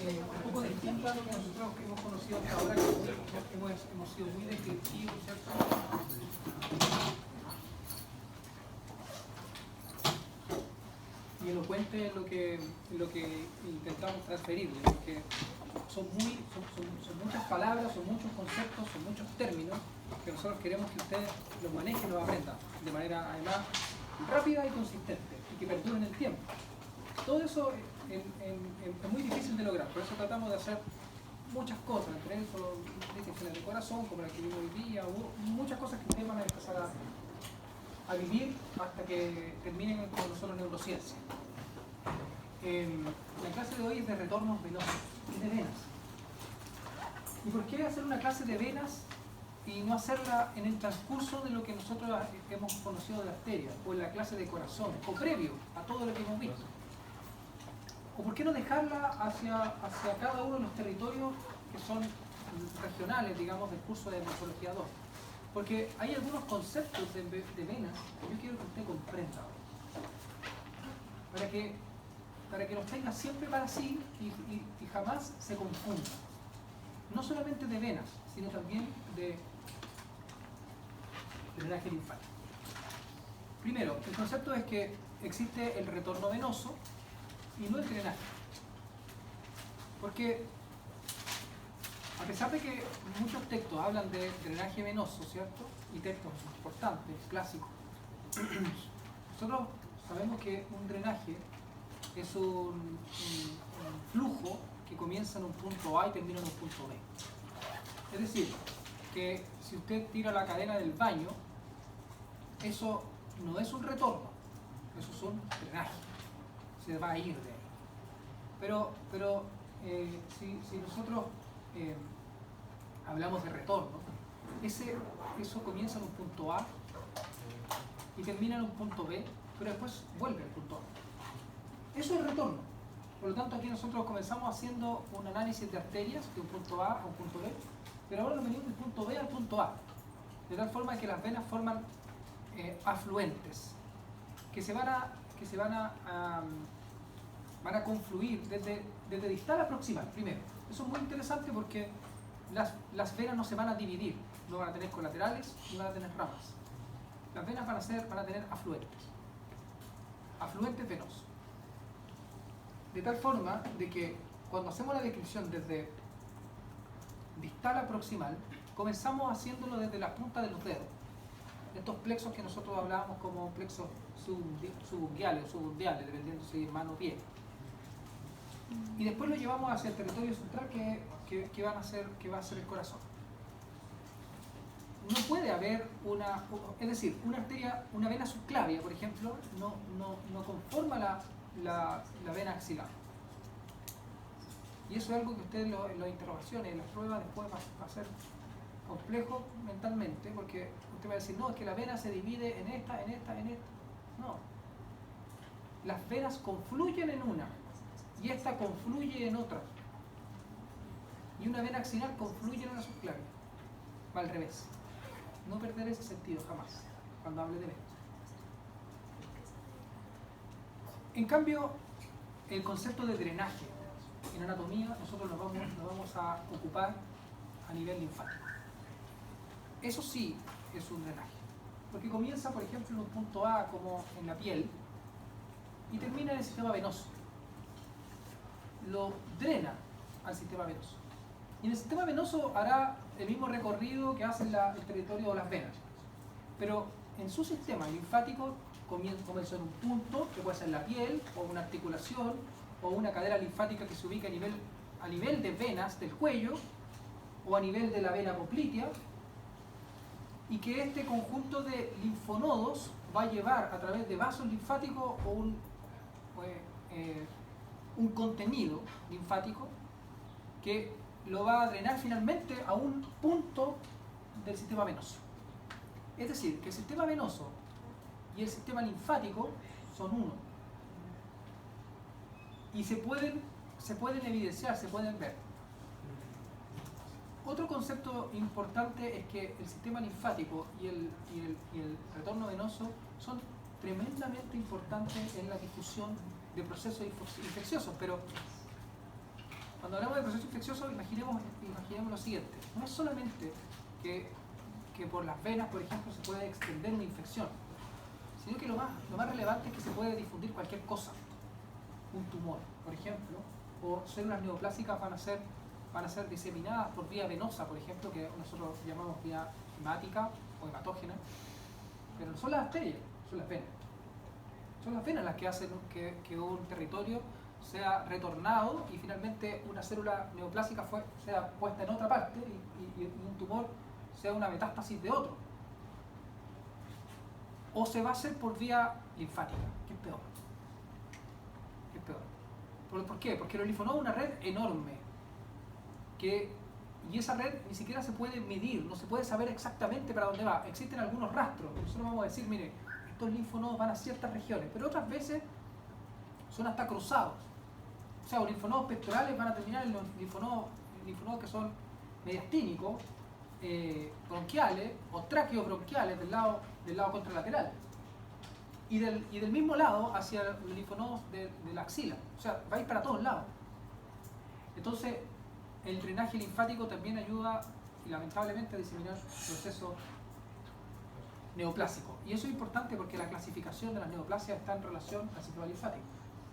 un poco distinta a lo que nosotros hemos conocido hasta ahora, que hemos sido muy descriptivos, ¿cierto? Y elocuente en lo que intentamos transferirle, porque son muchas palabras, son muchos conceptos, son muchos términos que nosotros queremos que ustedes los manejen y los aprendan de manera además rápida y consistente y que perduren el tiempo. Todo eso es muy difícil de lograr, por eso tratamos de hacer muchas cosas, entre eso definiciones de corazón, como la que vimos hoy día, muchas cosas que ustedes van a empezar a vivir hasta que terminen con nosotros neurociencia. La clase de hoy es de retornos venosos, es de venas. ¿Y por qué hacer una clase de venas y no hacerla en el transcurso de lo que nosotros hemos conocido de la arteria, o en la clase de corazón, o previo a todo lo que hemos visto? ¿O por qué no dejarla hacia cada uno de los territorios que son regionales, digamos, del curso de nefrología 2? Porque hay algunos conceptos de venas que yo quiero que usted comprenda para que los tenga siempre para sí y jamás se confunda. No solamente de venas, sino también de drenaje linfático. Primero, el concepto es que existe el retorno venoso y no el drenaje. Porque a pesar de que muchos textos hablan de drenaje venoso, ¿cierto? Y textos importantes, clásicos, nosotros sabemos que un drenaje es un flujo que comienza en un punto A y termina en un punto B. Es decir, que si usted tira la cadena del baño, eso no es un retorno, eso es un drenaje, se va a ir de ahí. Pero si nosotros hablamos de retorno, eso comienza en un punto A y termina en un punto B, pero después vuelve al punto A. Eso es retorno. Por lo tanto, aquí nosotros comenzamos haciendo un análisis de arterias de un punto A a un punto B, pero ahora nos venimos del punto B al punto A, de tal forma que las venas forman afluentes que van a confluir desde distal a proximal. Primero, eso es muy interesante porque las venas no se van a dividir, no van a tener colaterales ni van a tener ramas. Las venas van a tener afluentes venosos. De tal forma de que cuando hacemos la descripción desde distal a proximal, comenzamos haciéndolo desde la punta de los dedos. Estos plexos que nosotros hablábamos como plexos subunguiales o subundiales, dependiendo si es mano o pie. Y después lo llevamos hacia el territorio central que va a ser el corazón. No puede haber una vena subclavia, por ejemplo, no conforma la vena axilar. Y eso es algo que ustedes en las interrogaciones, en las pruebas después va a ser complejo mentalmente, porque usted va a decir, no, es que la vena se divide en esta. No. Las venas confluyen en una y esta confluye en otra. Y una vena axilar confluye en una subclavia. Va al revés. No perder ese sentido jamás cuando hable de venas. En cambio, el concepto de drenaje en anatomía nosotros nos vamos a ocupar a nivel linfático. Eso sí es un drenaje, porque comienza, por ejemplo, en un punto A, como en la piel, y termina en el sistema venoso. Lo drena al sistema venoso. Y en el sistema venoso hará el mismo recorrido que hace el territorio de las venas. Pero en su sistema linfático comenzó en un punto, que puede ser la piel, o una articulación, o una cadera linfática que se ubica a nivel de venas del cuello, o a nivel de la vena poplitea, y que este conjunto de linfonodos va a llevar a través de vasos linfáticos o un contenido linfático que lo va a drenar finalmente a un punto del sistema venoso. Es decir, que el sistema venoso y el sistema linfático son uno. Y se pueden evidenciar, se pueden ver. Otro concepto importante es que el sistema linfático y el retorno venoso son tremendamente importantes en la difusión de procesos infecciosos, pero Cuando hablamos de proceso infeccioso, imaginemos lo siguiente. No es solamente que por las venas, por ejemplo, se puede extender una infección, sino que lo más relevante es que se puede difundir cualquier cosa. Un tumor, por ejemplo, o células neoplásicas van a ser diseminadas por vía venosa, por ejemplo, que nosotros llamamos vía hemática o hematógena, pero no son las arterias, son las venas. Son las venas las que hacen que un territorio sea retornado y finalmente una célula neoplásica sea puesta en otra parte y un tumor sea una metástasis de otro. O se va a hacer por vía linfática, que es peor. ¿Por qué? Porque los linfonodos es una red enorme y esa red ni siquiera se puede medir, no se puede saber exactamente para dónde va. Existen algunos rastros. Nosotros vamos a decir, mire, estos linfonodos van a ciertas regiones, pero otras veces son hasta cruzados. O sea, los linfonodos pectorales van a terminar en los linfonodos que son mediastínicos, bronquiales o traqueobronquiales del lado contralateral. Y del mismo lado hacia los linfonodos de la axila. O sea, va a ir para todos lados. Entonces, el drenaje linfático también ayuda, y lamentablemente, a diseminar procesos neoplásicos. Y eso es importante porque la clasificación de las neoplasias está en relación al sistema linfático.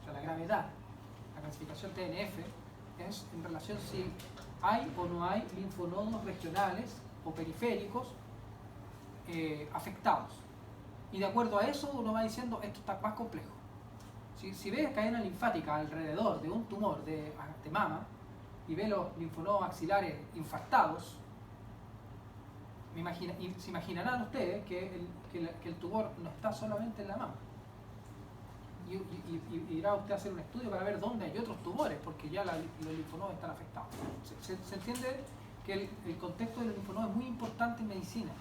O sea, la gravedad, la clasificación TNF, es en relación si hay o no hay linfonodos regionales o periféricos afectados. Y de acuerdo a eso uno va diciendo esto está más complejo. Si ves cadena linfática alrededor de un tumor de mama y ves los linfonodos axilares infartados, se imaginarán ustedes que el tumor no está solamente en la mama. Y irá usted a hacer un estudio para ver dónde hay otros tumores, porque ya los linfonodos están afectados. Se entiende que el contexto de los linfonodos es muy importante en medicina.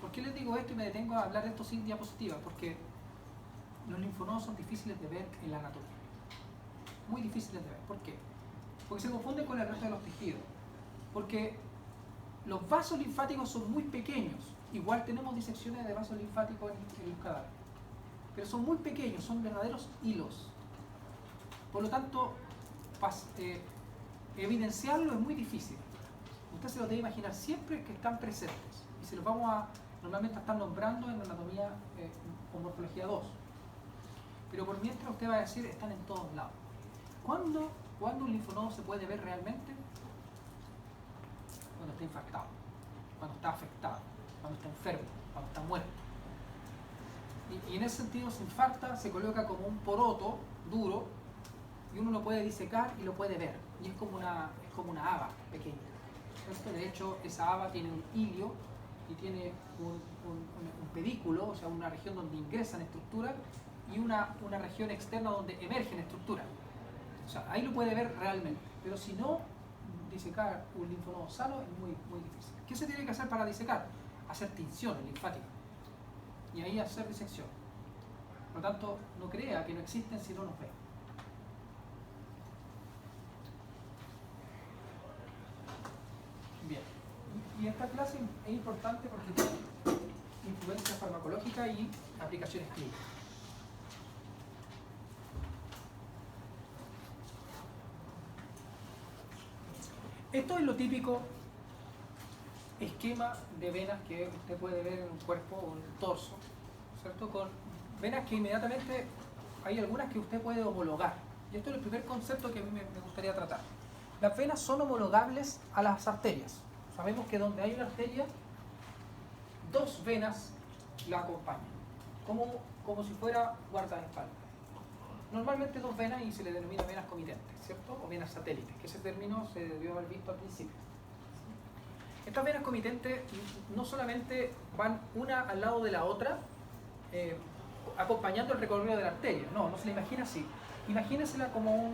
¿Por qué les digo esto y me detengo a hablar de esto sin diapositiva? Porque los linfonodos son difíciles de ver en la anatomía. Muy difíciles de ver. ¿Por qué? Porque se confunden con el resto de los tejidos. Porque los vasos linfáticos son muy pequeños. Igual tenemos disecciones de vasos linfáticos en los cadáveres. Pero son muy pequeños, son verdaderos hilos. Por lo tanto, evidenciarlo es muy difícil. Usted se lo debe imaginar siempre que están presentes. Y se los vamos a normalmente a estar nombrando en anatomía o morfología 2. Pero por mientras usted va a decir, están en todos lados. ¿Cuándo un linfonodo se puede ver realmente? Cuando está infartado, cuando está afectado, cuando está enfermo, cuando está muerto. Y en ese sentido se infarta, se coloca como un poroto duro y uno lo puede disecar y lo puede ver. Y es como una haba pequeña. ¿Cierto? De hecho, esa haba tiene un hilio y tiene un pedículo, o sea, una región donde ingresan estructuras y una región externa donde emergen estructuras. O sea, ahí lo puede ver realmente. Pero si no, disecar un linfonodo sano es muy, muy difícil. ¿Qué se tiene que hacer para disecar? Hacer tinciones linfáticas. Y ahí hacer disección. Por lo tanto, no crea que no existen si no nos ve. Bien. Y esta clase es importante porque tiene influencia farmacológica y aplicaciones clínicas. Esto es lo típico esquema de venas que usted puede ver en un cuerpo o en el torso, ¿cierto? Con venas que inmediatamente hay algunas que usted puede homologar. Y esto es el primer concepto que a mí me gustaría tratar. Las venas son homologables a las arterias. Sabemos que donde hay una arteria, dos venas la acompañan, como si fuera guardaespaldas. Normalmente dos venas y se le denomina venas comitentes, ¿cierto? O venas satélites, que ese término se debió haber visto al principio. Estas venas comitentes no solamente van una al lado de la otra, acompañando el recorrido de la arteria, no se la imagina así. Imagínensela como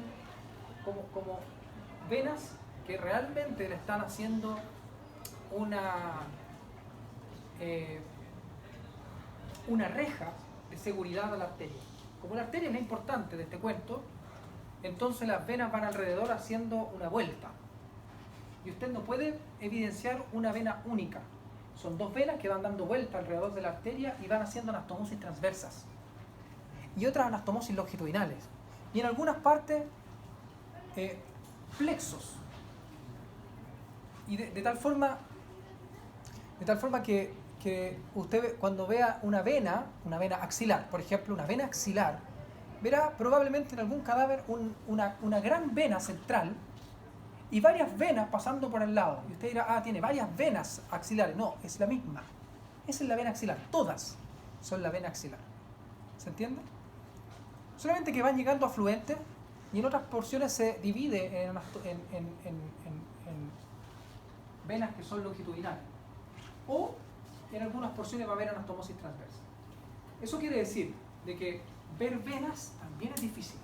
venas que realmente le están haciendo una reja de seguridad a la arteria. Como la arteria es la importante de este cuento, entonces las venas van alrededor haciendo una vuelta. Y usted no puede evidenciar una vena única. Son dos venas que van dando vuelta alrededor de la arteria y van haciendo anastomosis transversas. Y otras anastomosis longitudinales. Y en algunas partes plexos. Y de tal forma que usted cuando vea una vena axilar, por ejemplo, una vena axilar, verá probablemente en algún cadáver una gran vena central y varias venas pasando por el lado. Y usted dirá, tiene varias venas axilares. No, es la misma. Esa es la vena axilar. Todas son la vena axilar. ¿Se entiende? Solamente que van llegando afluentes y en otras porciones se divide en venas que son longitudinales. O en algunas porciones va a haber anastomosis transversa. Eso quiere decir de que ver venas también es difícil.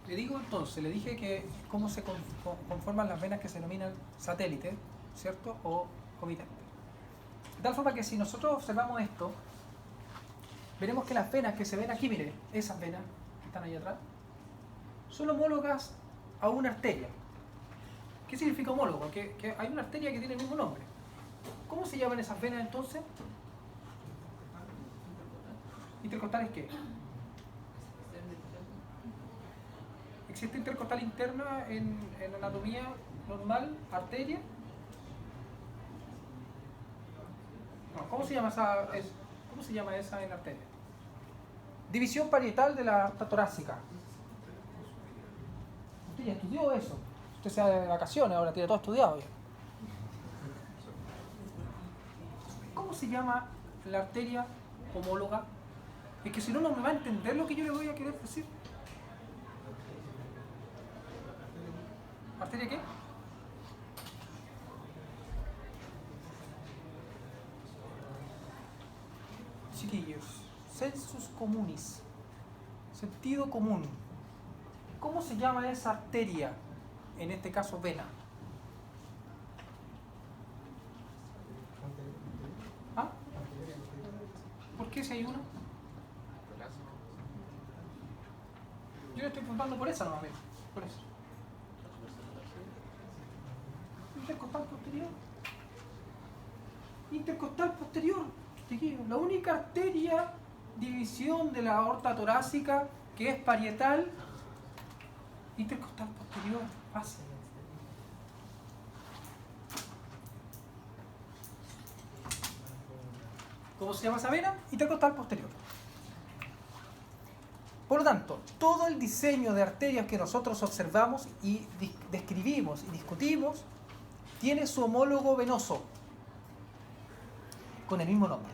Le digo entonces, le dije que cómo se conforman las venas que se denominan satélites, ¿cierto? O comitentes. De tal forma que si nosotros observamos esto, veremos que las venas que se ven aquí, mire, esas venas que están ahí atrás, son homólogas a una arteria. ¿Qué significa homólogo? Que hay una arteria que tiene el mismo nombre. ¿Cómo se llaman esas venas entonces? ¿Intercostales qué? ¿Existe intercostal interna en anatomía normal? ¿Arteria? No, ¿cómo se llama esa en arteria? División parietal de la aorta torácica. Usted ya estudió eso. Usted se va de vacaciones, ahora tiene todo estudiado ya. ¿Cómo se llama la arteria homóloga? Es que si no, no me va a entender lo que yo le voy a querer decir. ¿Arteria qué? Chiquillos, sensus communis, sentido común. ¿Cómo se llama esa arteria? En este caso, vena. ¿Ah? ¿Por qué si hay una? Yo le estoy preguntando por esa nomás, por eso. Intercostal posterior. Intercostal posterior. La única arteria división de la aorta torácica que es parietal, intercostal posterior. Fácil. ¿Cómo se llama esa vena? Intercostal posterior. Por lo tanto, todo el diseño de arterias que nosotros observamos y describimos y discutimos tiene su homólogo venoso con el mismo nombre.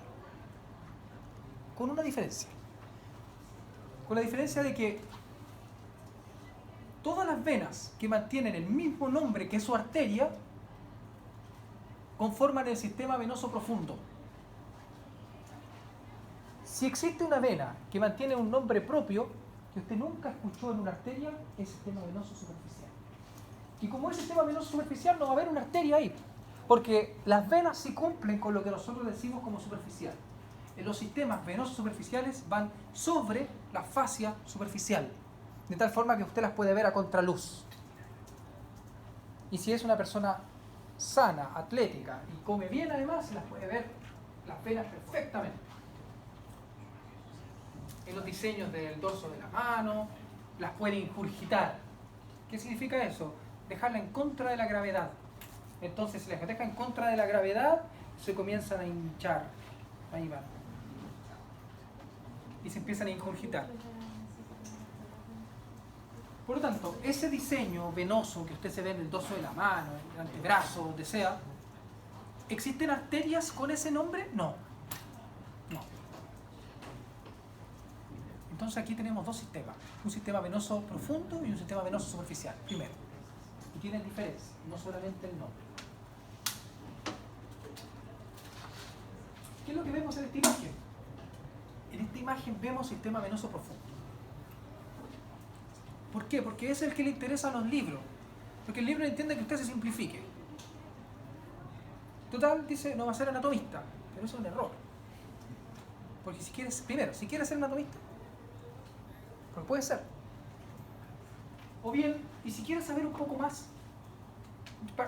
Con una diferencia. Con la diferencia de que todas las venas que mantienen el mismo nombre que su arteria conforman el sistema venoso profundo. Si existe una vena que mantiene un nombre propio que usted nunca escuchó en una arteria, es sistema venoso superficial. Y como es sistema venoso superficial, no va a haber una arteria ahí, porque las venas sí cumplen con lo que nosotros decimos como superficial. En los sistemas venosos superficiales van sobre la fascia superficial, de tal forma que usted las puede ver a contraluz. Y si es una persona sana, atlética y come bien además, se las puede ver las venas perfectamente. En los diseños del dorso de la mano, las puede ingurgitar. ¿Qué significa eso? Dejarla en contra de la gravedad. Entonces, si las deja en contra de la gravedad, se comienzan a hinchar. Ahí van. Y se empiezan a ingurgitar. Por lo tanto, ese diseño venoso que usted se ve en el dorso de la mano, en el antebrazo, donde sea, ¿existen arterias con ese nombre? No. No. Entonces aquí tenemos dos sistemas. Un sistema venoso profundo y un sistema venoso superficial. Primero. Y tienen diferencia, no solamente el nombre. ¿Qué es lo que vemos en esta imagen? En esta imagen vemos sistema venoso profundo. ¿Por qué? Porque es el que le interesa a los libros. Porque el libro entiende que usted se simplifique. Total, dice, no va a ser anatomista. Pero eso es un error. Porque si quieres, primero, si quieres ser anatomista, porque puede ser. O bien, y si quieres saber un poco más,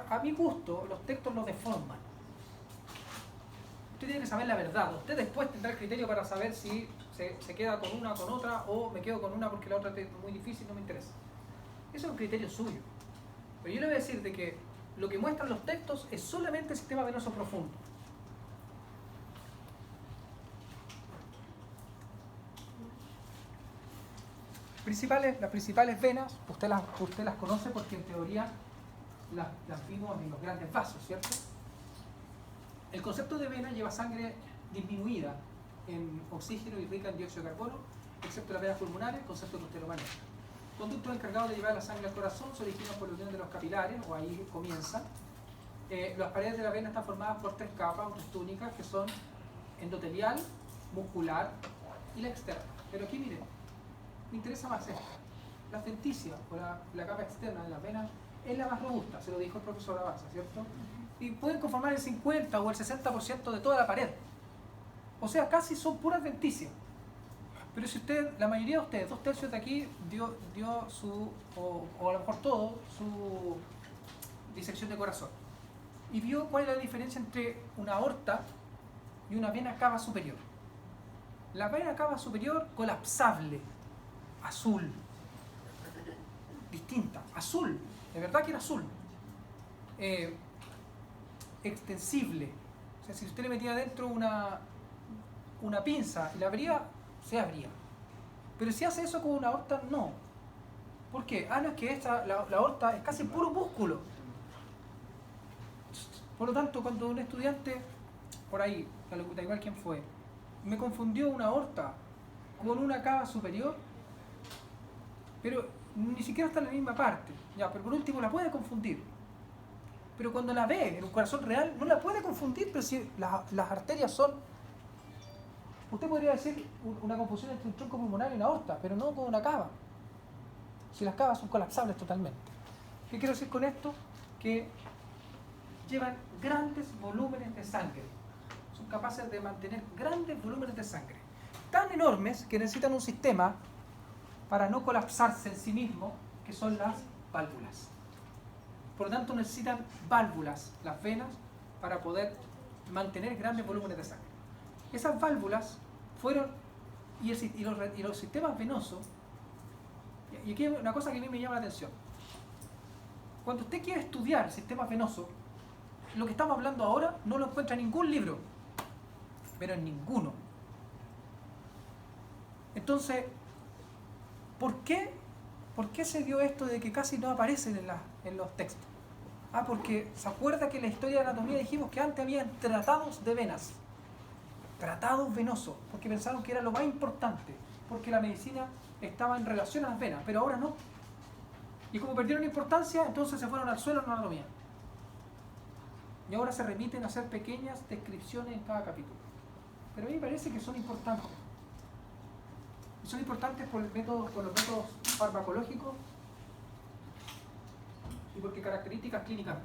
a mi gusto, los textos los deforman. Usted tiene que saber la verdad. Usted después tendrá el criterio para saber si se queda con una o con otra, o me quedo con una porque la otra es muy difícil, no me interesa. Eso es un criterio suyo. Pero yo le voy a decir de que lo que muestran los textos es solamente el sistema venoso profundo. Las principales venas, usted las conoce porque en teoría las vimos en los grandes vasos, ¿cierto? El concepto de vena lleva sangre disminuida en oxígeno y rica en dióxido de carbono, excepto las venas pulmonares, concepto que usted lo maneja. Conductos encargados de llevar la sangre al corazón se originan por la unión de los capilares, o ahí comienza. Las paredes de la vena están formadas por 3 capas, o 3 túnicas, que son endotelial, muscular y la externa. Pero aquí miren, me interesa más esta. La adventicia, o la capa externa de las venas, es la más robusta, se lo dijo el profesor Avanza, ¿cierto? Y pueden conformar el 50 o el 60% de toda la pared. O sea, casi son pura adventicia. Pero si la mayoría de ustedes, 2/3 de aquí, dio su, o a lo mejor todo, su disección de corazón. Y vio cuál es la diferencia entre una aorta y una vena cava superior. La vena cava superior colapsable, azul, distinta, azul, de verdad que era azul, extensible. O sea, si usted le metía adentro una pinza y la abría, se abría. Pero si hace eso con una aorta, no. ¿Por qué? No, es que la aorta es casi puro músculo. Por lo tanto, cuando un estudiante, por ahí, da igual quién fue, me confundió una aorta con una cava superior, pero ni siquiera está en la misma parte, ya, pero por último la puede confundir. Pero cuando la ve en un corazón real, no la puede confundir, pero si las arterias son... Usted podría decir una confusión entre un tronco pulmonar y una aorta, pero no con una cava. Si las cavas son colapsables totalmente. ¿Qué quiero decir con esto? Que llevan grandes volúmenes de sangre. Son capaces de mantener grandes volúmenes de sangre. Tan enormes que necesitan un sistema para no colapsarse en sí mismo, que son las válvulas. Por lo tanto, necesitan válvulas, las venas, para poder mantener grandes volúmenes de sangre. Esas válvulas fueron, y los sistemas venosos, y aquí hay una cosa que a mí me llama la atención. Cuando usted quiere estudiar sistemas venosos, lo que estamos hablando ahora no lo encuentra en ningún libro, pero en ninguno. Entonces, ¿por qué se dio esto de que casi no aparecen en los textos? Porque se acuerda que en la historia de anatomía dijimos que antes había tratados de venas, tratados venosos, porque pensaron que era lo más importante, porque la medicina estaba en relación a las venas, pero ahora no. Y como perdieron importancia, entonces se fueron al suelo en la anatomía. Y ahora se remiten a hacer pequeñas descripciones en cada capítulo. Pero a mí me parece que son importantes. Y son importantes por los métodos farmacológicos y porque características clínicas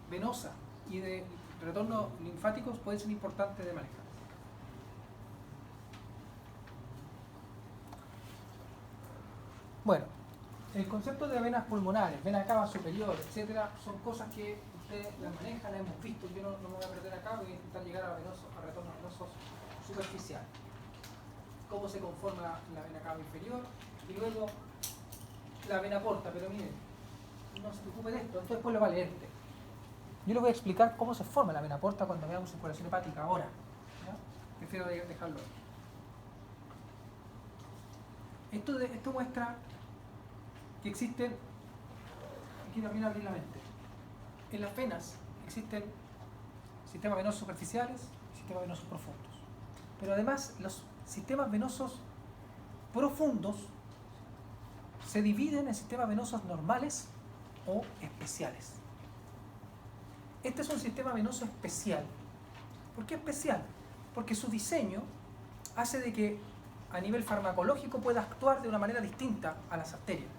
venosas y de retornos linfáticos pueden ser importantes de manejar. Bueno, el concepto de venas pulmonares, vena cava superior, etcétera, son cosas que ustedes las manejan, las hemos visto. Yo no me voy a perder acá, voy a intentar llegar a retornos venosos superficiales. Cómo se conforma la vena cava inferior y luego la vena porta, pero miren, no se preocupe de esto después lo va a leer usted. Yo les voy a explicar cómo se forma la vena porta cuando veamos circulación hepática ahora, ¿ya? Prefiero dejarlo ahí. Esto muestra que existen, aquí también abrir la mente, en las venas existen sistemas venosos superficiales y sistemas venosos profundos. Pero además los sistemas venosos profundos se dividen en sistemas venosos normales o especiales. Este es un sistema venoso especial. ¿Por qué especial? Porque su diseño hace de que a nivel farmacológico pueda actuar de una manera distinta a las arterias.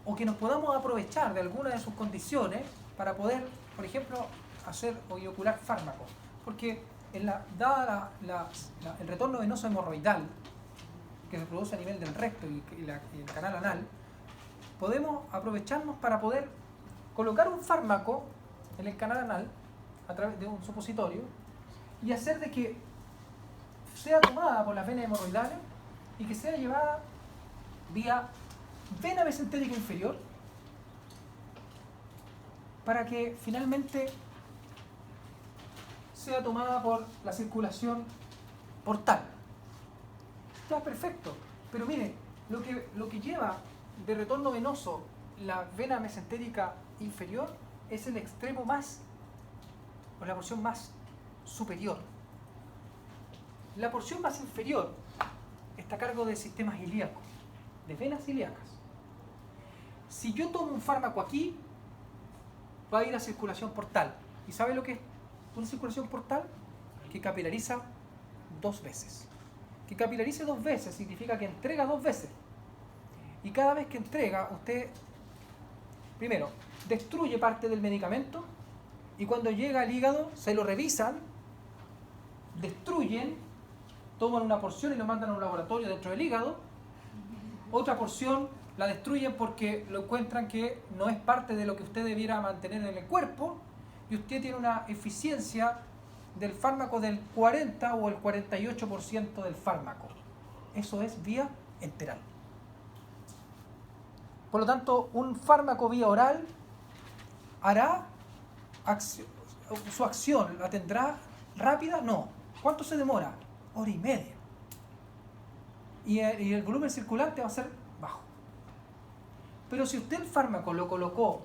O que nos podamos aprovechar de alguna de sus condiciones para poder, por ejemplo, hacer o inocular fármacos. Porque dada el retorno venoso hemorroidal que se produce a nivel del recto y el canal anal, podemos aprovecharnos para poder colocar un fármaco en el canal anal a través de un supositorio y hacer de que sea tomada por las venas hemorroidales y que sea llevada vía vena mesentérica inferior para que finalmente sea tomada por la circulación portal. Está perfecto, pero mire, lo que lleva de retorno venoso la vena mesentérica inferior es el extremo más, o la porción más superior. La porción más inferior está a cargo de sistemas ilíacos, de venas ilíacas. Si yo tomo un fármaco aquí, va a ir a circulación portal. ¿Y sabe lo que es una circulación portal? Que capilariza 2 veces. Que capilarice 2 veces significa que entrega 2 veces. Y cada vez que entrega, usted, primero, destruye parte del medicamento y cuando llega al hígado, se lo revisan, destruyen, toman una porción y lo mandan a un laboratorio dentro del hígado. Otra porción la destruyen porque lo encuentran que no es parte de lo que usted debiera mantener en el cuerpo y usted tiene una eficiencia del fármaco del 40 o el 48% del fármaco. Eso es vía enteral. Por lo tanto, un fármaco vía oral hará su acción, ¿la tendrá rápida? No. ¿Cuánto se demora? 1 hora y media. Y el volumen circulante va a ser bajo. Pero si usted el fármaco lo colocó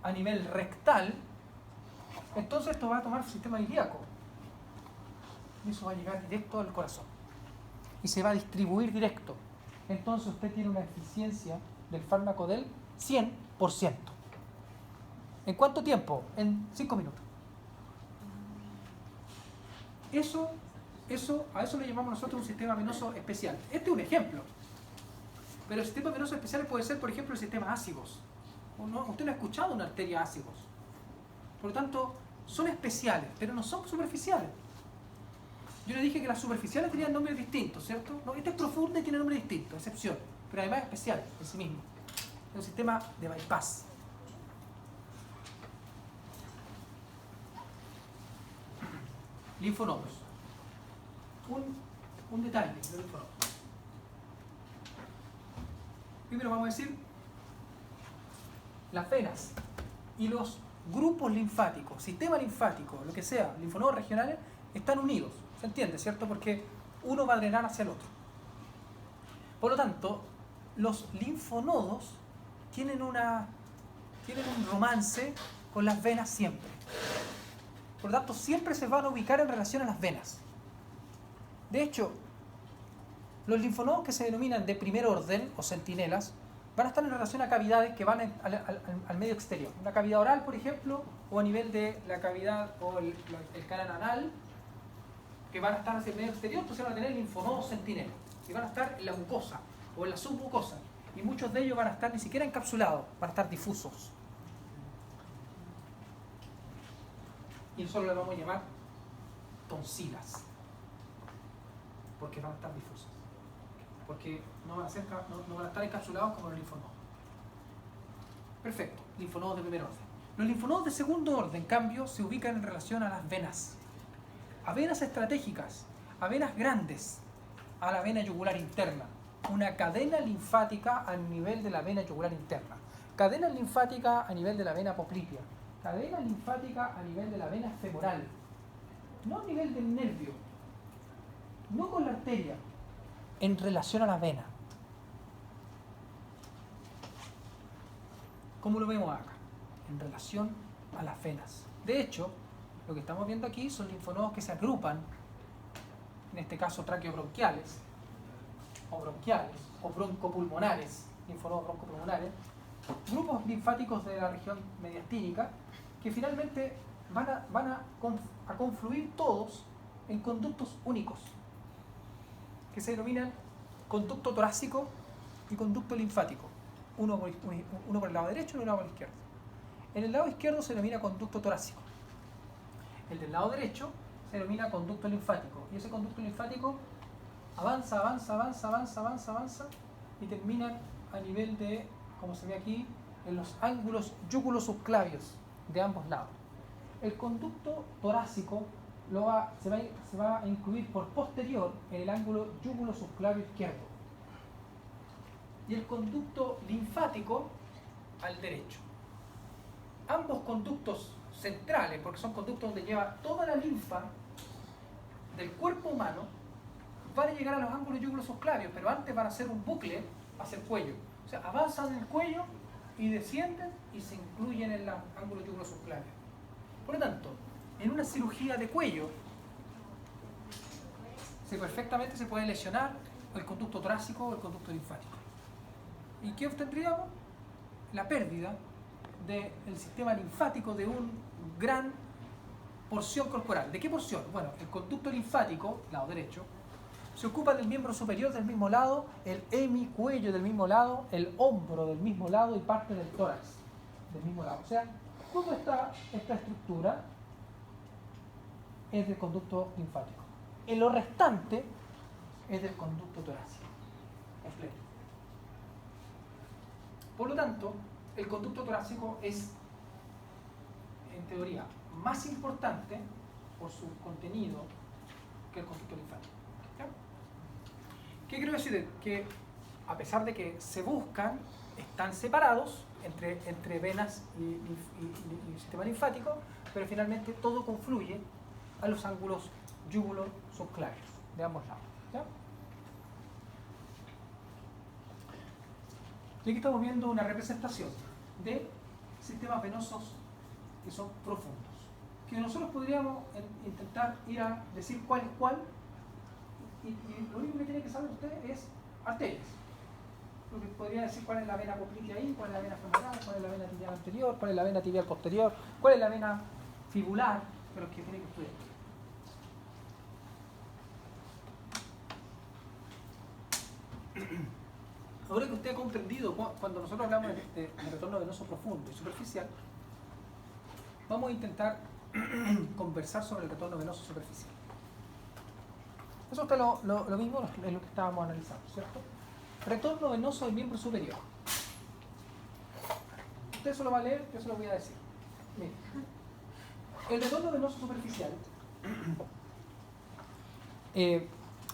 a nivel rectal, entonces esto va a tomar el sistema ilíaco. Y eso va a llegar directo al corazón. Y se va a distribuir directo. Entonces usted tiene una eficiencia del fármaco del 100%. ¿En cuánto tiempo? En 5 minutos. A eso le llamamos nosotros un sistema venoso especial. Este es un ejemplo. Pero el sistema venoso especial puede ser, por ejemplo, el sistema ácigos. Usted no ha escuchado una arteria ácigos. Por lo tanto, son especiales, pero no son superficiales. Yo le dije que las superficiales tenían nombres distintos, ¿cierto? No, esta es profunda y tiene nombre distinto, excepción. Pero además es especial en sí mismo. Es un sistema de bypass. Linfonodos. Un detalle de linfonodos. Primero vamos a decir las venas y los grupos linfáticos, sistema linfático, lo que sea, linfonodos regionales, están unidos. ¿Se entiende, cierto? Porque uno va a drenar hacia el otro. Por lo tanto, los linfonodos tienen un romance con las venas siempre. Por lo tanto, siempre se van a ubicar en relación a las venas. De hecho, los linfonodos que se denominan de primer orden o centinelas van a estar en relación a cavidades que van al medio exterior. Una cavidad oral, por ejemplo, o a nivel de la cavidad o el canal anal, que van a estar hacia el medio exterior, entonces van a tener linfonodos centinelas. Y van a estar en la mucosa o en la submucosa. Y muchos de ellos van a estar ni siquiera encapsulados, van a estar difusos. Y nosotros le vamos a llamar tonsilas, porque van a estar difusas. Porque no van a estar encapsulados como los linfonodos. Perfecto, linfonodos de primer orden. Los linfonodos de segundo orden, en cambio, se ubican en relación a las venas. A venas estratégicas, a venas grandes, a la vena yugular interna. Una cadena linfática a nivel de la vena yugular interna. Cadena linfática a nivel de la vena poplítea. Cadena linfática a nivel de la vena femoral. No a nivel del nervio. No con la arteria. En relación a la vena. ¿Cómo lo vemos acá? En relación a las venas. De hecho, lo que estamos viendo aquí son linfonodos que se agrupan, en este caso traqueobronquiales, o broncopulmonares, linfonodos broncopulmonares, grupos linfáticos de la región mediastínica, que finalmente van a confluir todos en conductos únicos, que se denominan conducto torácico y conducto linfático, uno por el lado derecho y uno por el izquierdo. En el lado izquierdo se denomina conducto torácico. El del lado derecho se denomina conducto linfático. Y ese conducto linfático avanza y termina a nivel de, como se ve aquí, en los ángulos yugulosubclavios de ambos lados. El conducto torácico se va a incluir por posterior en el ángulo yúgulo-subclavio izquierdo. Y el conducto linfático al derecho. Ambos conductos centrales, porque son conductos donde lleva toda la linfa del cuerpo humano, van a llegar a los ángulos yúgulo-subclavios, pero antes van a hacer un bucle hacia el cuello. O sea, avanzan en el cuello y descienden y se incluyen en los ángulos yúgulo-subclavios. Por lo tanto, en una cirugía de cuello, perfectamente se puede lesionar el conducto torácico o el conducto linfático. ¿Y qué obtendríamos? La pérdida del sistema linfático de una gran porción corporal. ¿De qué porción? Bueno, el conducto linfático, lado derecho, se ocupa del miembro superior del mismo lado, el hemicuello del mismo lado, el hombro del mismo lado y parte del tórax del mismo lado. O sea, toda esta estructura es del conducto linfático. En lo restante es del conducto torácico completo. Por lo tanto, el conducto torácico es, en teoría, más importante por su contenido que el conducto linfático. ¿Ya? ¿Qué quiero decir? Que a pesar de que se buscan, están separados entre venas y sistema linfático, pero finalmente todo confluye a los ángulos yúgulo-subclavios de ambos lados. ¿Ya? Y aquí estamos viendo una representación de sistemas venosos que son profundos, que nosotros podríamos intentar ir a decir cuál es cuál, y lo único que tiene que saber usted es arterias. Lo que podría decir cuál es la vena poplitea ahí, cuál es la vena femoral, cuál es la vena tibial anterior, cuál es la vena tibial posterior, cuál es la vena fibular, pero que tiene que estudiar. Ahora que usted ha comprendido, cuando nosotros hablamos de retorno venoso profundo y superficial, vamos a intentar conversar sobre el retorno venoso superficial. Eso está lo mismo es lo que estábamos analizando, ¿cierto? Retorno venoso del miembro superior. Usted se lo va a leer, yo se lo voy a decir. Mire. El retorno venoso superficial,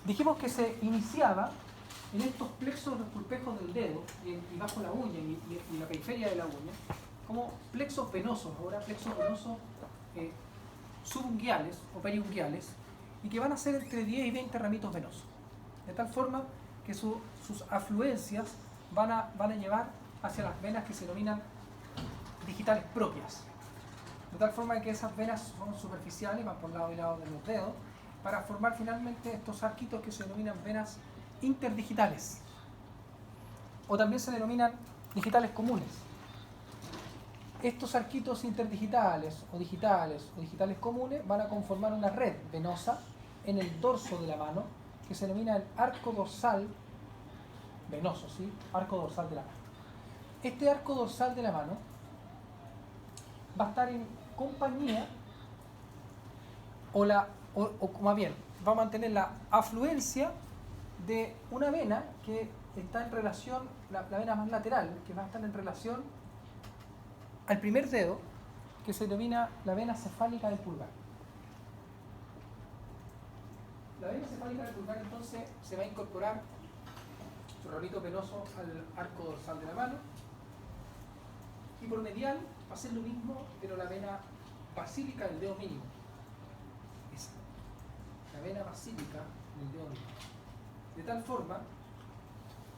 dijimos que se iniciaba en estos plexos pulpejos del dedo y bajo la uña y la periferia de la uña, como plexos venosos, ahora plexos venosos subunguiales o periunguiales, y que van a ser entre 10 y 20 ramitos venosos, de tal forma que sus afluencias van a llevar hacia las venas que se denominan digitales propias, de tal forma que esas venas son superficiales, van por lado y lado de los dedos, para formar finalmente estos arquitos que se denominan venas interdigitales, o también se denominan digitales comunes. Estos arquitos interdigitales o digitales comunes van a conformar una red venosa en el dorso de la mano que se denomina el arco dorsal venoso, ¿sí? Arco dorsal de la mano. Este arco dorsal de la mano va a estar en compañía o más bien va a mantener la afluencia de una vena que está en relación, la vena más lateral, que va a estar en relación al primer dedo, que se denomina la vena cefálica del pulgar. La vena cefálica del pulgar entonces se va a incorporar su ramito venoso al arco dorsal de la mano, y por medial va a ser lo mismo, pero la vena basílica del dedo mínimo. Esa, la vena basílica del dedo mínimo. De tal forma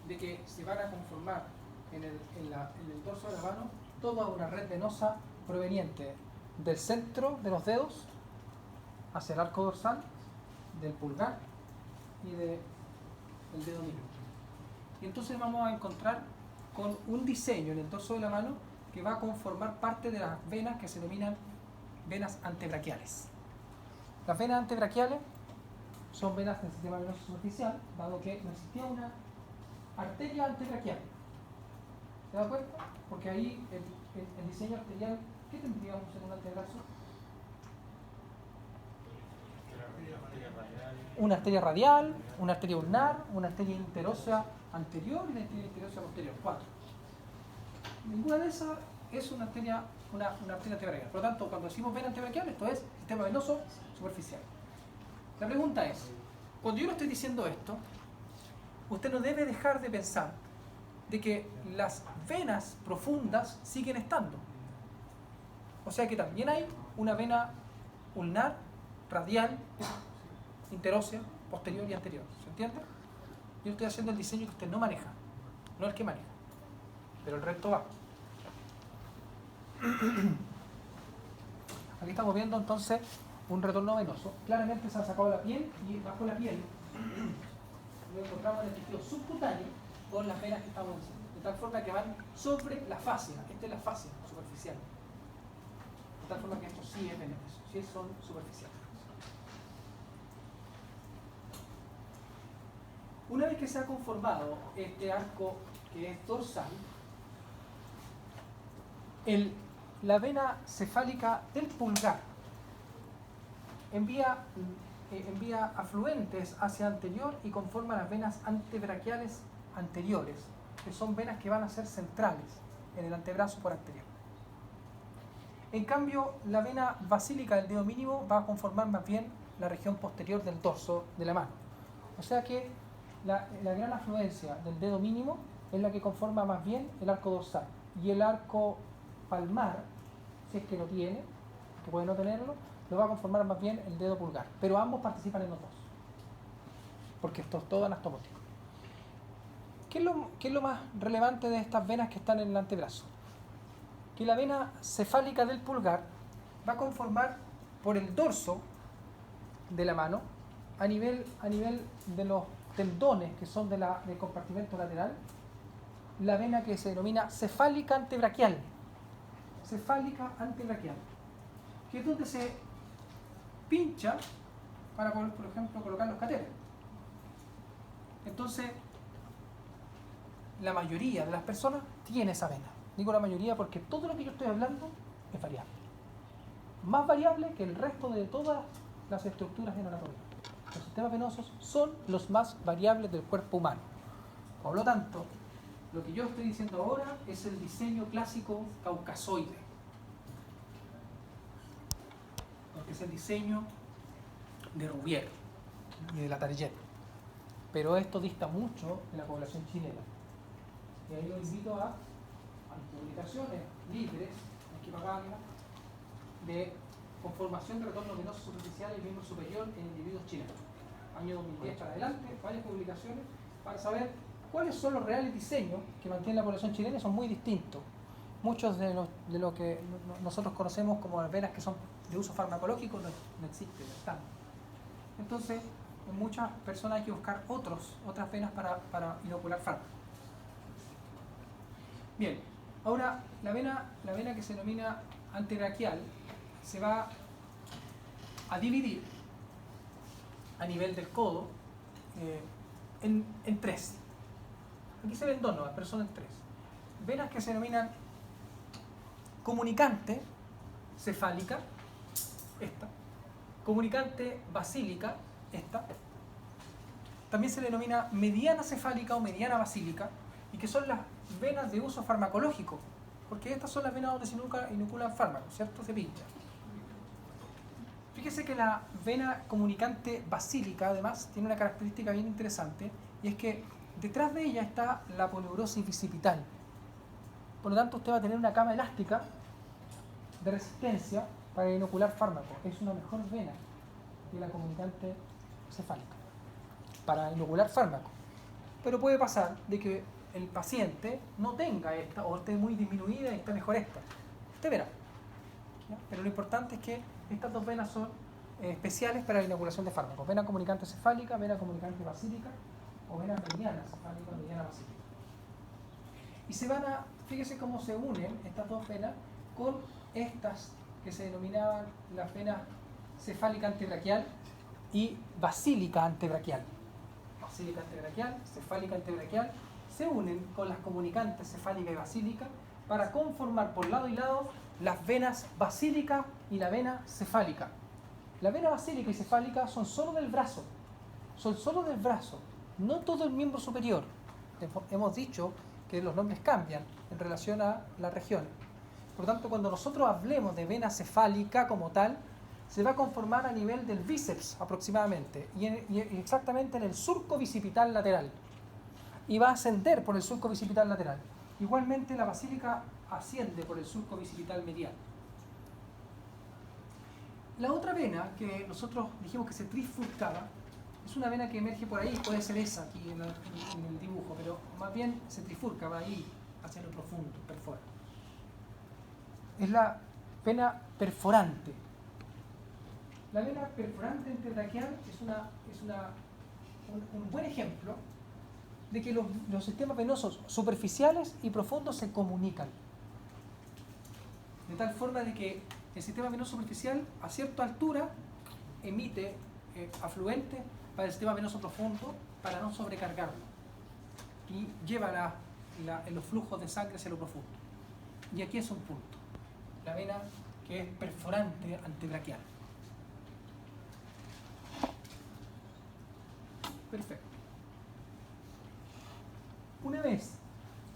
de que se van a conformar en el dorso de la mano toda una red venosa proveniente del centro de los dedos hacia el arco dorsal, del pulgar y del dedo mínimo. Y entonces vamos a encontrar con un diseño en el dorso de la mano que va a conformar parte de las venas que se denominan venas antebraquiales. Las venas antebraquiales son venas del sistema venoso superficial, dado que no existía una arteria antebraquial. ¿Se da cuenta? Porque ahí el diseño arterial, ¿qué tendríamos en un antebrazo? Una arteria radial, una arteria ulnar, una arteria interósea anterior y una arteria interósea posterior. 4. Ninguna de esas es una arteria antebraquial. Por lo tanto, cuando decimos vena antebraquial, esto es sistema venoso superficial. La pregunta es, cuando yo le estoy diciendo esto, usted no debe dejar de pensar de que las venas profundas siguen estando. O sea que también hay una vena ulnar, radial, interósea, posterior y anterior. ¿Se entiende? Yo estoy haciendo el diseño que usted no maneja, no el que maneja, pero el resto va. Aquí estamos viendo entonces un retorno venoso. Claramente se ha sacado la piel y bajo la piel lo encontramos en el tejido subcutáneo con las venas que estamos diciendo, de tal forma que van sobre la fascia. Esta es la fascia superficial. De tal forma que esto sí es venoso, sí son superficiales. Una vez que se ha conformado este arco que es dorsal, la vena cefálica del pulgar envía afluentes hacia anterior y conforma las venas antebraquiales anteriores, que son venas que van a ser centrales en el antebrazo por anterior. En cambio, la vena basílica del dedo mínimo va a conformar más bien la región posterior del dorso de la mano. O sea que la gran afluencia del dedo mínimo es la que conforma más bien el arco dorsal, y el arco palmar, si es que lo tiene, que puede no tenerlo, lo va a conformar más bien el dedo pulgar, pero ambos participan en los dos, porque esto es todo anastomótico. ¿Qué es lo más relevante de estas venas que están en el antebrazo? Que la vena cefálica del pulgar va a conformar por el dorso de la mano, a nivel de los tendones que son del compartimento lateral, la vena que se denomina cefálica antebraquial. Cefálica antebraquial, que es donde se pincha para poder, por ejemplo, colocar los catéteres. Entonces, la mayoría de las personas tiene esa vena. Digo la mayoría porque todo lo que yo estoy hablando es variable. Más variable que el resto de todas las estructuras en anatomía. Los sistemas venosos son los más variables del cuerpo humano. Por lo tanto, lo que yo estoy diciendo ahora es el diseño clásico caucasoide, porque es el diseño de Rouvier y de Latarjet. Pero esto dista mucho de la población chilena. Y ahí lo invito a publicaciones libres, aquí para acá, de conformación de retorno venoso superficial y miembro superior en individuos chilenos. Año 2010 para adelante, varias publicaciones para saber cuáles son los reales diseños que mantiene la población chilena. Son muy distintos. Muchos de lo que nosotros conocemos como las venas que son de uso farmacológico no existen, no están. Entonces, en muchas personas hay que buscar otras venas para inocular fármacos. Bien, ahora la vena que se denomina antebraquial se va a dividir a nivel del codo en tres. Aquí se ven dos nuevas, pero son en tres. Venas que se denominan comunicante cefálica, esta. Comunicante basílica, esta. También se le denomina mediana cefálica o mediana basílica, y que son las venas de uso farmacológico, porque estas son las venas donde se inoculan fármacos, ¿cierto? Se pincha. Fíjese que la vena comunicante basílica, además, tiene una característica bien interesante, y es que detrás de ella está la poleurosis bicipital. Por lo tanto, usted va a tener una cama elástica de resistencia para inocular fármacos. Es una mejor vena que la comunicante cefálica para inocular fármacos. Pero puede pasar de que el paciente no tenga esta, o esté muy disminuida y esté mejor esta. Usted verá. ¿Ya? Pero lo importante es que estas dos venas son especiales para la inoculación de fármacos. Vena comunicante cefálica, vena comunicante basílica, o vena mediana cefálica, mediana basílica. Y fíjese cómo se unen estas dos venas con estas que se denominaban las venas cefálica antebraquial y basílica antebraquial. Basílica antebraquial, cefálica antebraquial, se unen con las comunicantes cefálica y basílica para conformar por lado y lado las venas basílica y la vena cefálica. La vena basílica y cefálica son solo del brazo, no todo el miembro superior. Hemos dicho que los nombres cambian en relación a las regiones. Por lo tanto, cuando nosotros hablemos de vena cefálica como tal, se va a conformar a nivel del bíceps aproximadamente y exactamente en el surco bicipital lateral y va a ascender por el surco bicipital lateral. Igualmente la basílica asciende por el surco bicipital medial. La otra vena que nosotros dijimos que se trifurcaba es una vena que emerge por ahí, puede ser esa aquí en el dibujo, pero más bien se trifurca, va ahí hacia lo profundo, perfora. Es la vena perforante. La vena perforante enterotraqueal es un buen ejemplo de que los sistemas venosos superficiales y profundos se comunican. De tal forma de que el sistema venoso superficial a cierta altura emite afluente para el sistema venoso profundo para no sobrecargarlo y lleva los flujos de sangre hacia lo profundo. Y aquí es un punto, la vena que es perforante antebraquial. Perfecto. Una vez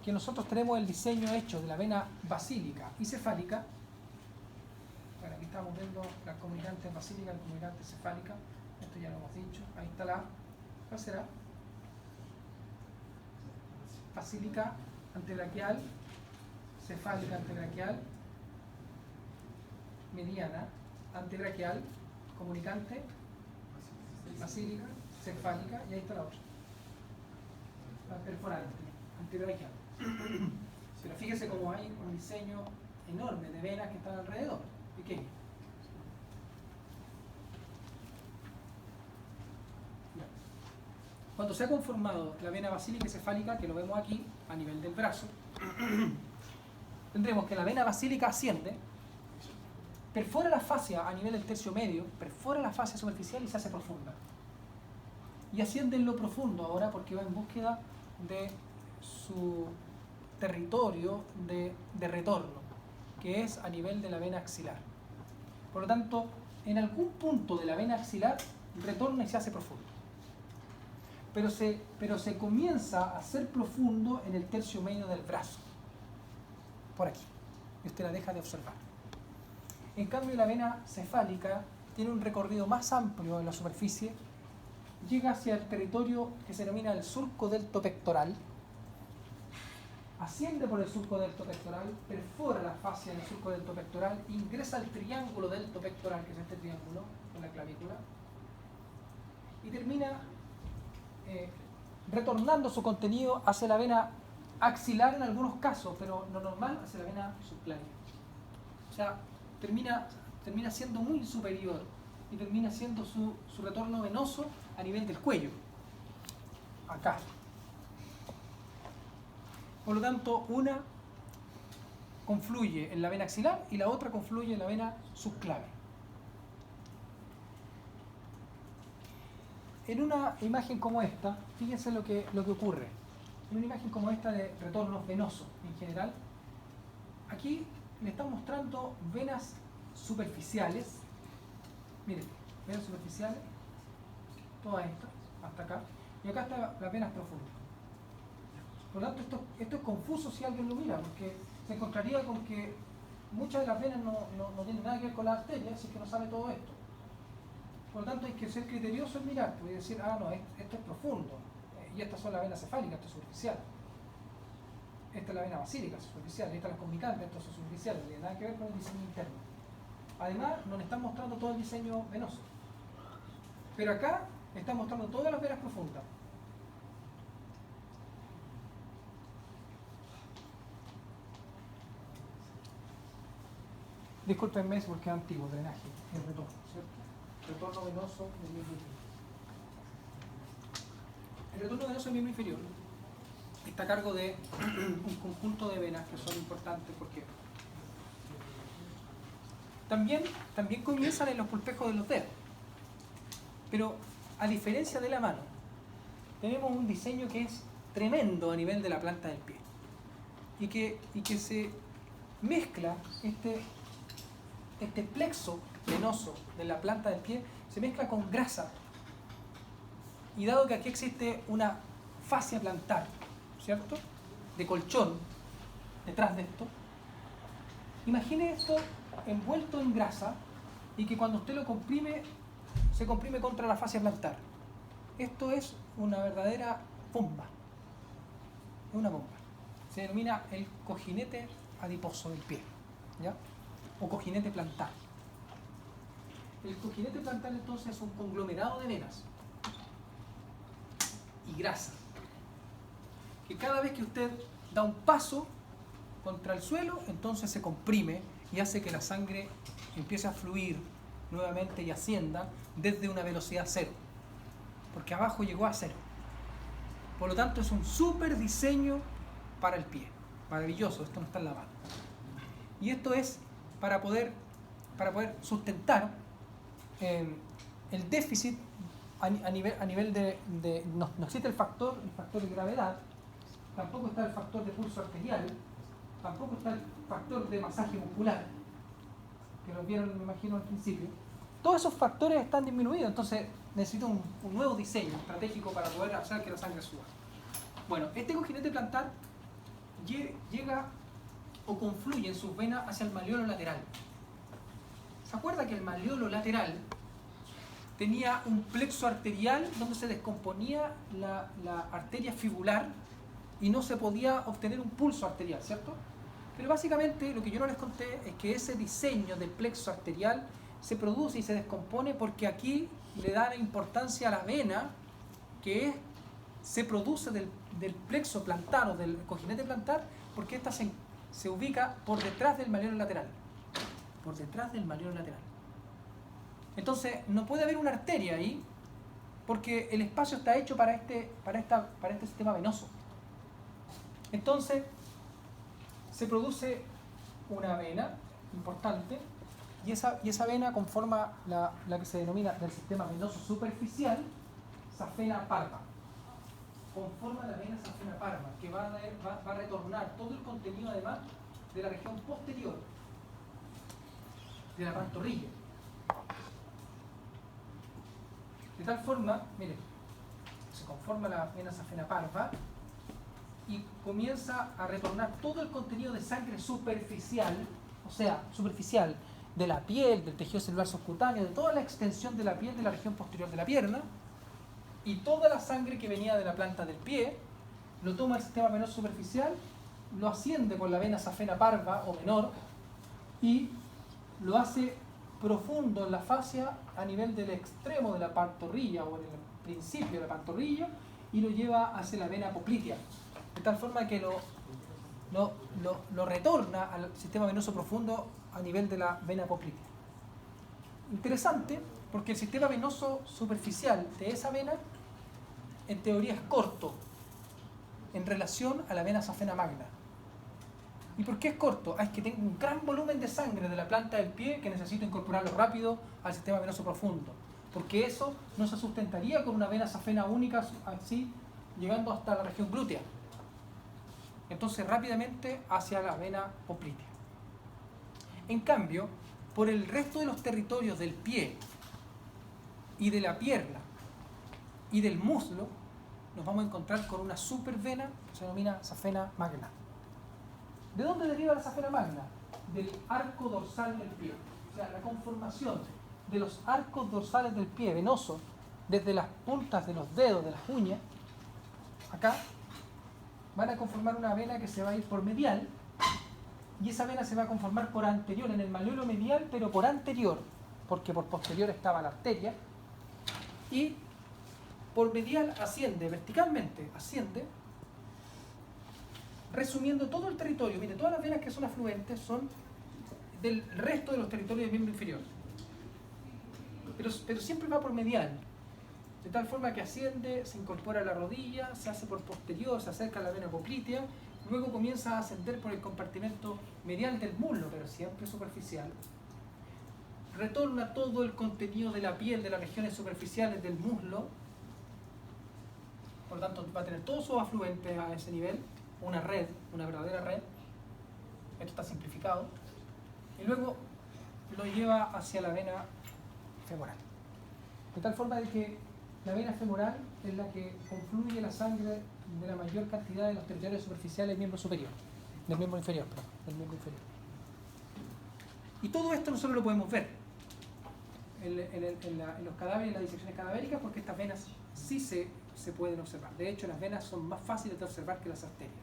que nosotros tenemos el diseño hecho de la vena basílica y cefálica, bueno, aquí estamos viendo las comunicantes basílicas y las comunicantes cefálicas, esto ya lo hemos dicho, ahí está ¿cuál será? Basílica antebraquial, cefálica antebraquial, mediana, antebraquial, comunicante, basílica, cefálica, y ahí está la otra. La perforante, antebraquial. Pero fíjese cómo hay un diseño enorme de venas que están alrededor, pequeño. Cuando se ha conformado la vena basílica y cefálica, que lo vemos aquí a nivel del brazo, tendremos que la vena basílica asciende, perfora la fascia a nivel del tercio medio, perfora la fascia superficial y se hace profunda. Y asciende en lo profundo ahora porque va en búsqueda de su territorio de retorno, que es a nivel de la vena axilar. Por lo tanto, en algún punto de la vena axilar retorna y se hace profundo. Pero se comienza a hacer profundo en el tercio medio del brazo, por aquí, y usted la deja de observar. En cambio, la vena cefálica tiene un recorrido más amplio en la superficie, llega hacia el territorio que se denomina el surco deltopectoral, asciende por el surco deltopectoral, perfora la fascia en el surco deltopectoral, ingresa al triángulo deltopectoral, que es este triángulo con la clavícula, y termina retornando su contenido hacia la vena axilar en algunos casos, pero lo normal hacia la vena subclavia. O sea, termina siendo muy superior y termina siendo su retorno venoso a nivel del cuello, acá. Por lo tanto, una confluye en la vena axilar y la otra confluye en la vena subclavia. En una imagen como esta, fíjense lo que ocurre. En una imagen como esta de retornos venosos en general, aquí le estamos mostrando venas superficiales. Miren, venas superficiales, todas estas, hasta acá, y acá están las venas profundas. Por lo tanto, esto es confuso si alguien lo mira, porque se encontraría con que muchas de las venas no tienen nada que ver con la arteria, así que no sabe todo esto. Por lo tanto, hay que ser criterioso en mirar, puede decir, no, esto es profundo, y estas son las venas cefálicas, esto es superficial. Esta es la vena basílica, superficial, esta es la comunicante, esto es superficial, no tiene nada que ver con el diseño interno. Además, nos están mostrando todo el diseño venoso. Pero acá están mostrando todas las venas profundas. Discúlpenme porque es antiguo, drenaje, el retorno, ¿cierto? Retorno venoso del miembro inferior. El retorno venoso del miembro inferior está a cargo de un conjunto de venas que son importantes porque también comienzan en los pulpejos de los dedos. Pero a diferencia de la mano, tenemos un diseño que es tremendo a nivel de la planta del pie y que se mezcla este plexo venoso de la planta del pie, se mezcla con grasa. Y dado que aquí existe una fascia plantar, ¿cierto?, de colchón detrás de esto, Imagine esto envuelto en grasa y que cuando usted lo comprime, se comprime contra la fascia plantar. Esto es una verdadera bomba. Es una bomba. Se denomina el cojinete adiposo del pie, ¿ya? O cojinete plantar. El cojinete plantar entonces es un conglomerado de venas y grasa, que cada vez que usted da un paso contra el suelo, entonces se comprime y hace que la sangre empiece a fluir nuevamente y ascienda desde una velocidad cero, porque abajo llegó a cero. Por lo tanto, es un súper diseño para el pie. Maravilloso, esto no está en la mano. Y esto es para poder sustentar el déficit a nivel de no existe el factor de gravedad, tampoco está el factor de pulso arterial, tampoco está el factor de masaje muscular, que lo vieron, me imagino, al principio. Todos esos factores están disminuidos, entonces necesito un nuevo diseño estratégico para poder hacer que la sangre suba. Bueno, este cojinete plantar llega o confluye en sus venas hacia el malleolo lateral. ¿Se acuerda que el malleolo lateral tenía un plexo arterial donde se descomponía la arteria fibular y no se podía obtener un pulso arterial, ¿cierto? Pero básicamente lo que yo no les conté es que ese diseño del plexo arterial se produce y se descompone porque aquí le da la importancia a la vena que se produce del plexo plantar o del cojinete plantar, porque esta se ubica por detrás del malleolo lateral. Por detrás del malleolo lateral. Entonces no puede haber una arteria ahí porque el espacio está hecho para este sistema venoso. Entonces se produce una vena importante y esa vena conforma la que se denomina del sistema venoso superficial, safena parva. Conforma la vena safena parva, que va a retornar todo el contenido además de la región posterior de la pantorrilla. De tal forma, miren, se conforma la vena safena parva y comienza a retornar todo el contenido de sangre superficial, o sea, superficial de la piel, del tejido celular subcutáneo, de toda la extensión de la piel de la región posterior de la pierna, y toda la sangre que venía de la planta del pie, lo toma el sistema venoso superficial, lo asciende por la vena safena parva o menor y lo hace profundo en la fascia a nivel del extremo de la pantorrilla o en el principio de la pantorrilla y lo lleva hacia la vena poplitea, de tal forma que lo retorna al sistema venoso profundo a nivel de la vena poplitea. Interesante, porque el sistema venoso superficial de esa vena en teoría es corto en relación a la vena safena magna. ¿Y por qué es corto? Es que tengo un gran volumen de sangre de la planta del pie que necesito incorporarlo rápido al sistema venoso profundo, porque eso no se sustentaría con una vena safena única así, llegando hasta la región glútea. Entonces rápidamente hacia la vena poplitea. En cambio, por el resto de los territorios del pie y de la pierna y del muslo, nos vamos a encontrar con una supervena que se denomina safena magna. ¿De dónde deriva la safena magna? Del arco dorsal del pie. O sea, la conformación de los arcos dorsales del pie venoso, desde las puntas de los dedos, de las uñas, acá, van a conformar una vena que se va a ir por medial, y esa vena se va a conformar por anterior, en el malleolo medial, pero por anterior, porque por posterior estaba la arteria, y por medial asciende, verticalmente asciende, resumiendo todo el territorio. Mire, todas las venas que son afluentes son del resto de los territorios del miembro inferior, pero siempre va por medial, de tal forma que asciende, se incorpora a la rodilla, se hace por posterior, se acerca a la vena poplitea, luego comienza a ascender por el compartimento medial del muslo, pero siempre superficial, retorna todo el contenido de la piel de las regiones superficiales del muslo, por lo tanto va a tener todos sus afluentes a ese nivel, una red, una verdadera red, esto está simplificado, y luego lo lleva hacia la vena femoral, de tal forma de que la vena femoral es la que confluye la sangre de la mayor cantidad de los territorios superficiales del miembro superior, del miembro inferior, del miembro inferior. Y todo esto nosotros lo podemos ver en los cadáveres, en las disecciones cadavéricas, porque estas venas sí se pueden observar. De hecho, las venas son más fáciles de observar que las arterias,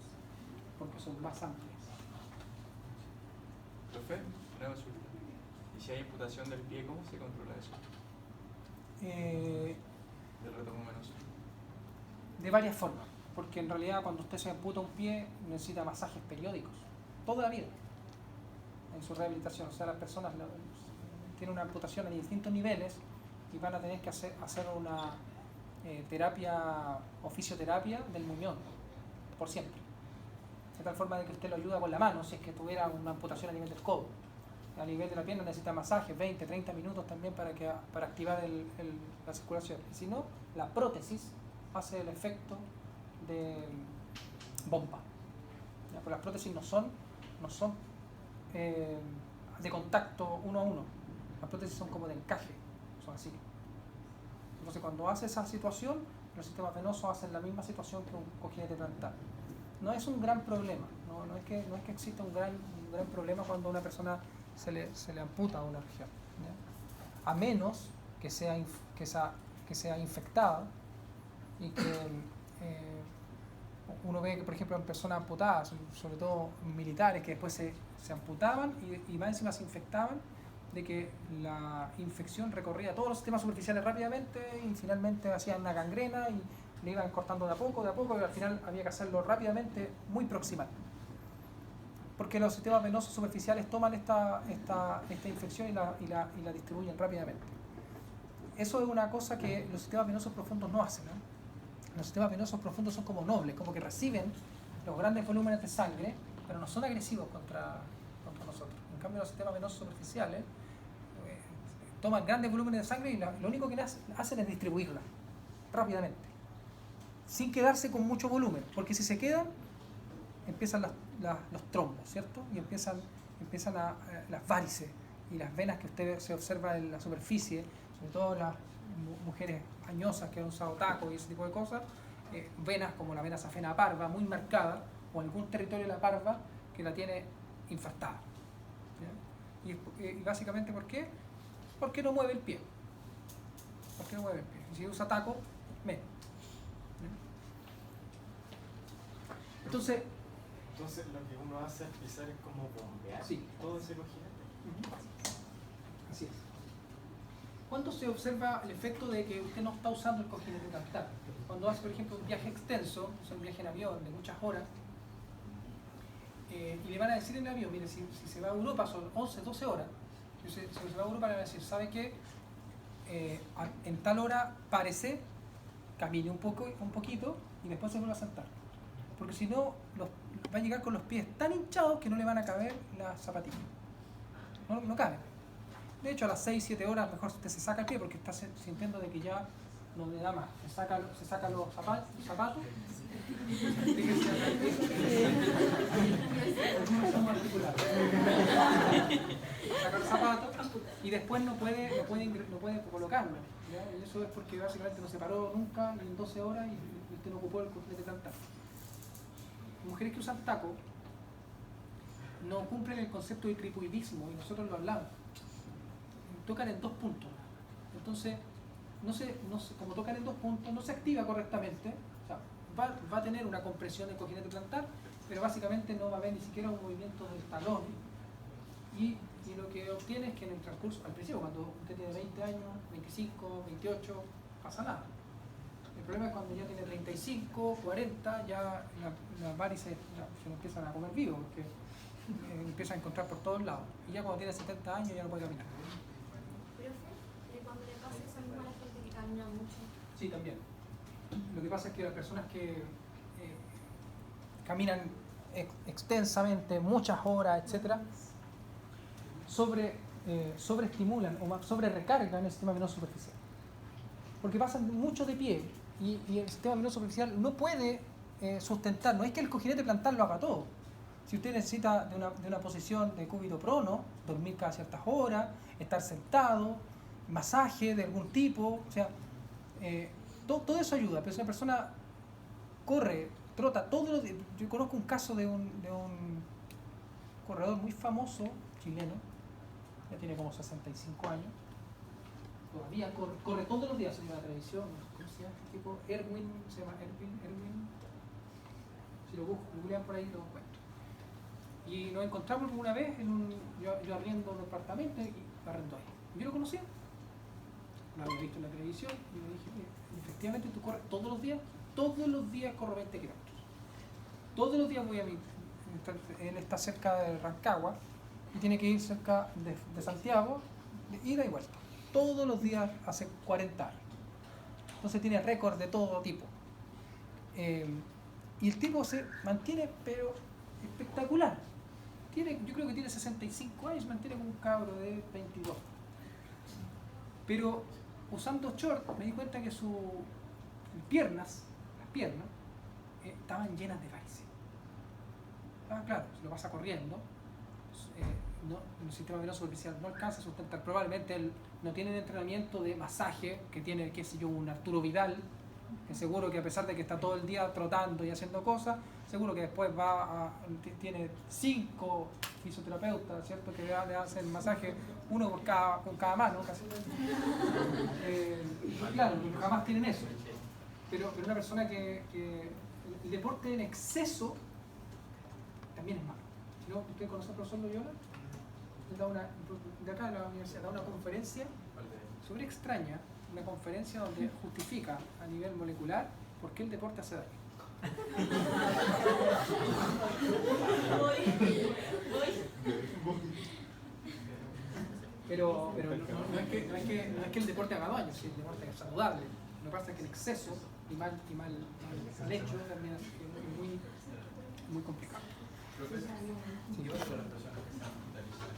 porque son más amplias. Profe, una consulta. ¿Y si hay amputación del pie, cómo se controla eso? Del retorno venoso. De varias formas, porque en realidad cuando usted se amputa un pie necesita masajes periódicos, toda la vida, en su rehabilitación. O sea, las personas tienen una amputación a distintos niveles y van a tener que hacer una terapia o fisioterapia del muñón, por siempre. De tal forma de que usted lo ayuda con la mano, si es que tuviera una amputación a nivel del codo. A nivel de la pierna necesita masajes, 20, 30 minutos también para activar la circulación. Y si no, la prótesis hace el efecto de bomba. ¿Ya? Pero las prótesis no son de contacto uno a uno. Las prótesis son como de encaje, son así. Entonces cuando hace esa situación, los sistemas venosos hacen la misma situación que un cojinete plantar. No es un gran problema, no es que exista un gran problema cuando a una persona se le amputa una región, ¿ya? A menos que sea infectada y que uno ve que, por ejemplo, en personas amputadas, sobre todo militares, que después se amputaban y más encima se infectaban, de que la infección recorría todos los sistemas superficiales rápidamente y finalmente hacían una gangrena y le iban cortando de a poco, y al final había que hacerlo rápidamente, muy proximal. Porque los sistemas venosos superficiales toman esta infección y la distribuyen rápidamente. Eso es una cosa que los sistemas venosos profundos no hacen, ¿no? Los sistemas venosos profundos son como nobles, como que reciben los grandes volúmenes de sangre, pero no son agresivos contra nosotros. En cambio, los sistemas venosos superficiales toman grandes volúmenes de sangre y lo único que hacen es distribuirla rápidamente, sin quedarse con mucho volumen, porque si se quedan, empiezan los trombos, ¿cierto? Y empiezan las varices y las venas que usted se observa en la superficie, sobre todo las mujeres añosas que han usado tacos y ese tipo de cosas, venas como la vena safena parva, muy marcada, o algún territorio de la parva que la tiene infartada. Y básicamente, ¿por qué? Porque no mueve el pie. Porque no mueve el pie. Si usa taco, menos. Entonces lo que uno hace al pisar es como bombear, sí, todo ese cojinete. Así es. ¿Cuándo se observa el efecto de que usted no está usando el cojinete plantar? Cuando hace, por ejemplo, un viaje extenso, o sea, un viaje en avión de muchas horas, y le van a decir en el avión, mire, si se va a Europa son 11, 12 horas, si se va a Europa le van a decir, ¿sabe qué? En tal hora párese, camine un poquito y después se vuelve a sentar. Porque si no, va a llegar con los pies tan hinchados que no le van a caber las zapatillas. No caben. De hecho, a las 6, 7 horas mejor usted se saca el pie porque está sintiendo de que ya no le da más. Se saca los zapatos. Saca los zapatos y después no puede colocarlo. ¿Ya? Y eso es porque básicamente no se paró nunca y en 12 horas y usted no ocupó el cojinete plantar. Mujeres que usan taco no cumplen el concepto de tripoidismo y nosotros lo hablamos. Tocan en 2 puntos. Entonces, como tocan en 2 puntos, no se activa correctamente. O sea, va a tener una compresión del cojinete plantar, pero básicamente no va a haber ni siquiera un movimiento del talón. Y lo que obtiene es que en el transcurso, al principio, cuando usted tiene 20 años, 25, 28, pasa nada. El problema es cuando ya tiene 35, 40, ya las varices se lo empiezan a comer vivo, porque empieza a encontrar por todos lados. Y ya cuando tiene 70 años ya no puede caminar. Pero cuando le pasa eso mismo a la gente que camina mucho. Sí, también. Lo que pasa es que las personas que caminan extensamente, muchas horas, etc., sobreestimulan o sobre recargan el sistema venoso superficial. Porque pasan mucho de pie y el sistema venoso superficial no puede sustentar. No es que el cojinete plantar lo haga todo. Si usted necesita de una posición de cúbito prono, dormir cada ciertas horas, estar sentado, masaje de algún tipo, o sea, todo eso ayuda. Pero si una persona corre, trota todos los días. Yo conozco un caso de un corredor muy famoso chileno ya tiene como 65 años, todavía corre todos los días, se llama la televisión, ¿cómo se llama este tipo? Erwin, se llama Erwin, si lo googlean por ahí lo encuentro. Y nos encontramos una vez, yo arriendo un departamento y arrendo ahí. Yo lo conocía, lo había visto en la televisión y le dije, mira, efectivamente tú corres todos los días corro 20 kilómetros. Todos los días voy a mi... Él está cerca de Rancagua y tiene que ir cerca de Santiago, de ida y vuelta. Todos los días hace 40 años. Entonces tiene récord de todo tipo. Y el tipo se mantiene, pero espectacular. Yo creo que tiene 65 años, se mantiene como un cabro de 22. Pero usando short me di cuenta que las piernas, estaban llenas de varices. Claro, se lo pasa corriendo. El sistema venoso superficial no alcanza a sustentar. Probablemente él no tiene el entrenamiento de masaje que tiene, qué sé yo, un Arturo Vidal, que seguro que a pesar de que está todo el día trotando y haciendo cosas, seguro que después tiene 5 fisioterapeutas, ¿cierto? Que le hacen masaje, uno con cada mano, casi. Claro, jamás tienen eso. Pero una persona que el deporte en exceso también es malo. ¿No? ¿Usted conoce al profesor Loyola? De acá en la universidad, da una conferencia súper extraña, una conferencia donde justifica a nivel molecular por qué el deporte hace daño. Pero no es que el deporte haga daño, si el deporte es saludable. Lo que pasa es que el exceso y mal hecho también es muy, muy complicado. Profesor, ¿qué pasa con las personas que están hospitalizadas?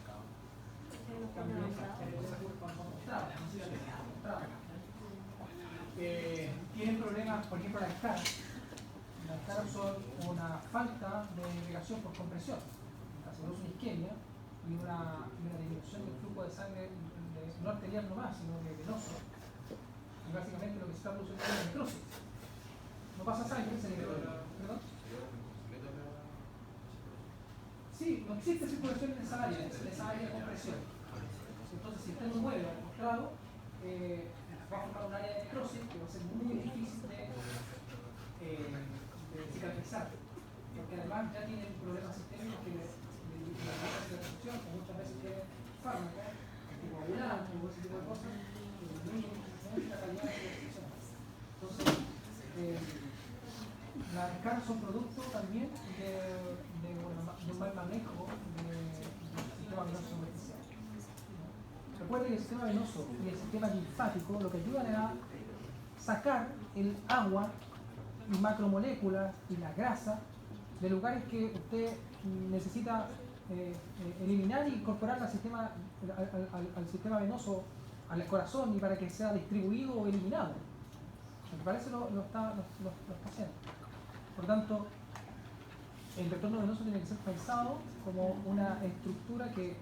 Tienen problemas, por ejemplo, las caras. Las caras son una falta de irrigación por compresión, una isquemia y una disminución del flujo de sangre, no arterial nomás, sino de venoso. Y básicamente lo que se está produciendo es necrosis. No pasa sangre, se necrosis. ¿Perdón? Sí, no existe circulación en esa área de compresión. Entonces, si usted no mueve al mostrado, va a formar un área de necrosis que va a ser muy difícil de cicatrizar. Porque además ya tienen problemas sistémicos que les la reacción, que muchas veces tienen fármacos, anticoagulantes o ese tipo de cosas, que disminuyen la calidad de la reacción. Entonces, las caras son producto también de un mal manejo del sistema venoso superficial. Recuerde que el sistema venoso y el sistema linfático lo que ayudan es a sacar el agua y macromoléculas y la grasa de lugares que usted necesita eliminar e incorporar al sistema venoso, al corazón, y para que sea distribuido o eliminado. Me parece lo está haciendo. Por tanto, el retorno venoso tiene que ser pensado como una estructura que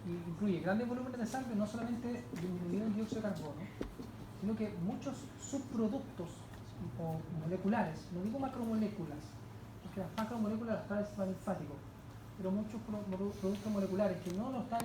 incluye grandes volúmenes de sangre, no solamente disminuido el dióxido de carbono, sino que muchos subproductos o moleculares, no digo macromoléculas, porque las macromoléculas las trae el sistema linfático, pero muchos productos moleculares que no están